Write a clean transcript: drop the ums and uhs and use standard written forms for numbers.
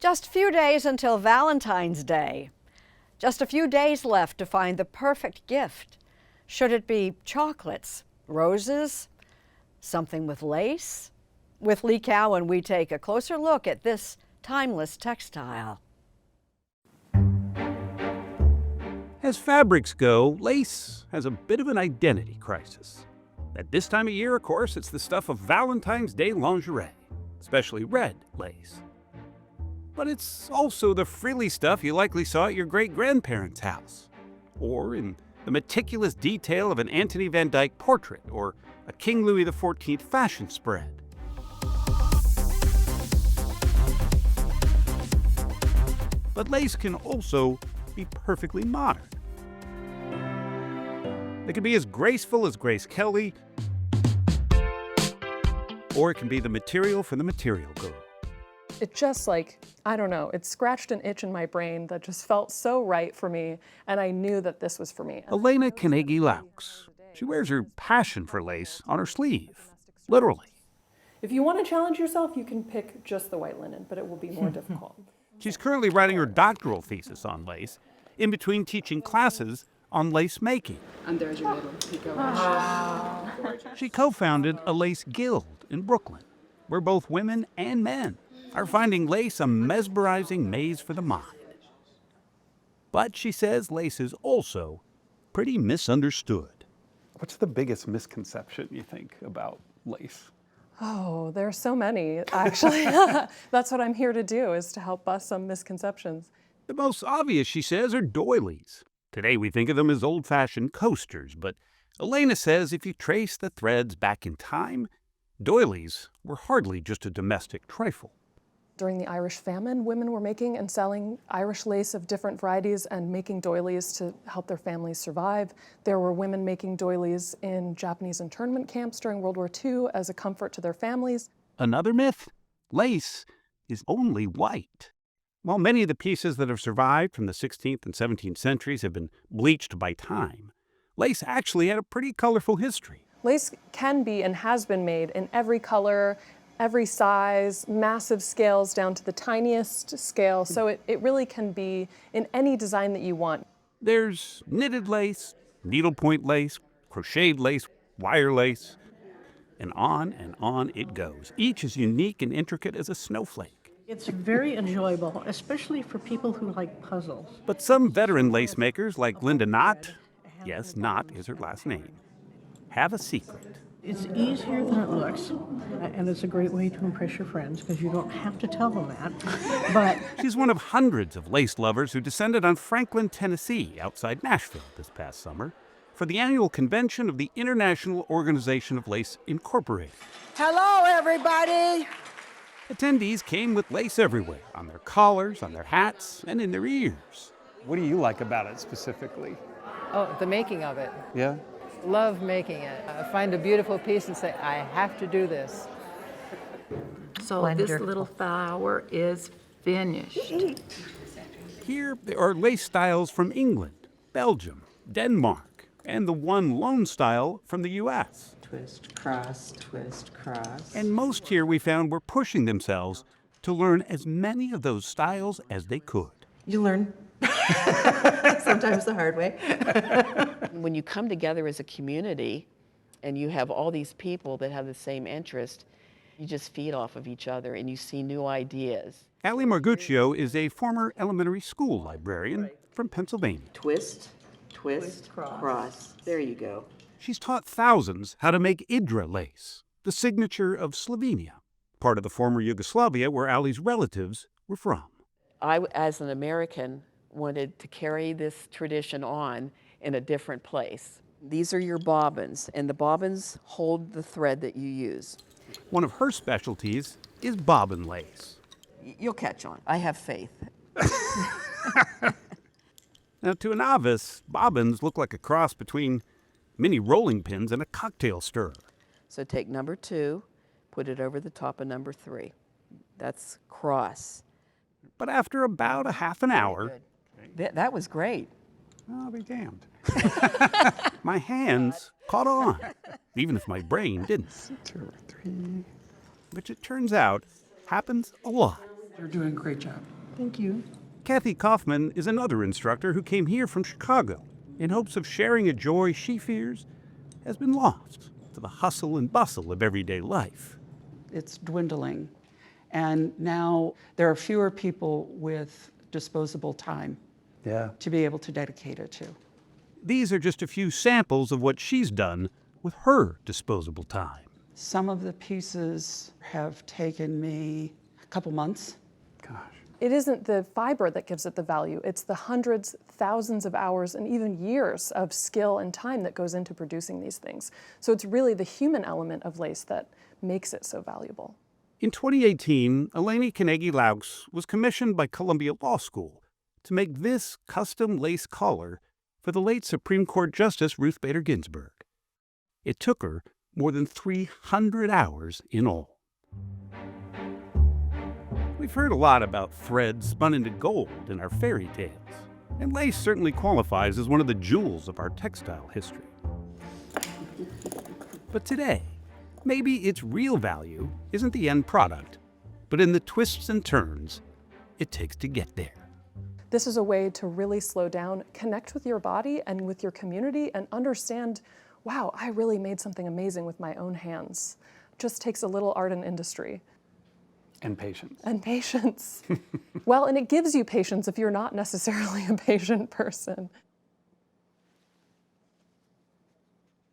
Just a few days until Valentine's Day. Just a few days left to find the perfect gift. Should it be chocolates, roses, something with lace? With Lee Cowan, we take a closer look at this timeless textile. As fabrics go, lace has a bit of an identity crisis. At this time of year, of course, it's the stuff of Valentine's Day lingerie, especially red lace. But it's also the frilly stuff you likely saw at your great-grandparents' house, or in the meticulous detail of an Antony van Dyck portrait or a King Louis XIV fashion spread. But lace can also be perfectly modern. It can be as graceful as Grace Kelly, or it can be the material for the material girl. It just I don't know, it scratched an itch in my brain that just felt so right for me, and I knew that this was for me. Elena Carnegie-Laux. She wears her passion for lace on her sleeve, literally. If you want to challenge yourself, you can pick just the white linen, but it will be more difficult. She's currently writing her doctoral thesis on lace, in between teaching classes on lace making. And there's your little pico. She co-founded a lace guild in Brooklyn, where both women and men are finding lace a mesmerizing maze for the mind. But she says lace is also pretty misunderstood. What's the biggest misconception you think about lace? Oh, there are so many, actually. That's what I'm here to do, is to help bust some misconceptions. The most obvious, she says, are doilies. Today we think of them as old-fashioned coasters, but Elena says if you trace the threads back in time, doilies were hardly just a domestic trifle. During the Irish famine, women were making and selling Irish lace of different varieties and making doilies to help their families survive. There were women making doilies in Japanese internment camps during World War II as a comfort to their families. Another myth, lace is only white. While many of the pieces that have survived from the 16th and 17th centuries have been bleached by time, lace actually had a pretty colorful history. Lace can be and has been made in every color, every size, massive scales down to the tiniest scale, so it really can be in any design that you want. There's knitted lace, needlepoint lace, crocheted lace, wire lace, and on it goes. Each as unique and intricate as a snowflake. It's very enjoyable, especially for people who like puzzles. But some veteran lace makers like Linda Knott, yes, Knott is her last name, have a secret. It's easier than it looks, and it's a great way to impress your friends because you don't have to tell them that. But she's one of hundreds of lace lovers who descended on Franklin, Tennessee, outside Nashville this past summer, for the annual convention of the International Organization of Lace Incorporated. Hello, everybody! Attendees came with lace everywhere, on their collars, on their hats, and in their ears. What do you like about it specifically? Oh, the making of it. Yeah? Love making it. I find a beautiful piece and say, I have to do this. So Wonderful. this little flower is finished. Here there are lace styles from England, Belgium, Denmark, and the one lone style from the U.S. Twist, cross, twist, cross. And most here we found were pushing themselves to learn as many of those styles as they could. You learn sometimes the hard way. When you come together as a community and you have all these people that have the same interest, you just feed off of each other and you see new ideas. Ali Marguccio is a former elementary school librarian from Pennsylvania. Twist, twist, cross. There you go. She's taught thousands how to make Idra lace, the signature of Slovenia, part of the former Yugoslavia where Ali's relatives were from. I, as an American, wanted to carry this tradition on in a different place. These are your bobbins, and the bobbins hold the thread that you use. One of her specialties is bobbin lace. You'll catch on. I have faith. Now, to a novice, bobbins look like a cross between mini rolling pins and a cocktail stirrer. So take number 2, put it over the top of number 3. That's cross. But after about a half an hour... That was great. I'll be damned. My hands caught on, even if my brain didn't. 2 or 3. Which it turns out happens a lot. You're doing a great job. Thank you. Kathy Kaufman is another instructor who came here from Chicago in hopes of sharing a joy she fears has been lost to the hustle and bustle of everyday life. It's dwindling. And now there are fewer people with disposable time to be able to dedicate it to. These are just a few samples of what she's done with her disposable time. Some of the pieces have taken me a couple months. Gosh. It isn't the fiber that gives it the value. It's the hundreds, thousands of hours, and even years of skill and time that goes into producing these things. So it's really the human element of lace that makes it so valuable. In 2018, Eleni Carnegie-Laux was commissioned by Columbia Law School to make this custom lace collar for the late Supreme Court Justice Ruth Bader Ginsburg. It took her more than 300 hours in all. We've heard a lot about thread spun into gold in our fairy tales, and lace certainly qualifies as one of the jewels of our textile history. But today, maybe its real value isn't the end product, but in the twists and turns it takes to get there. This is a way to really slow down, connect with your body and with your community, and understand, wow, I really made something amazing with my own hands. Just takes a little art and industry. And patience. And patience. Well, and it gives you patience if you're not necessarily a patient person.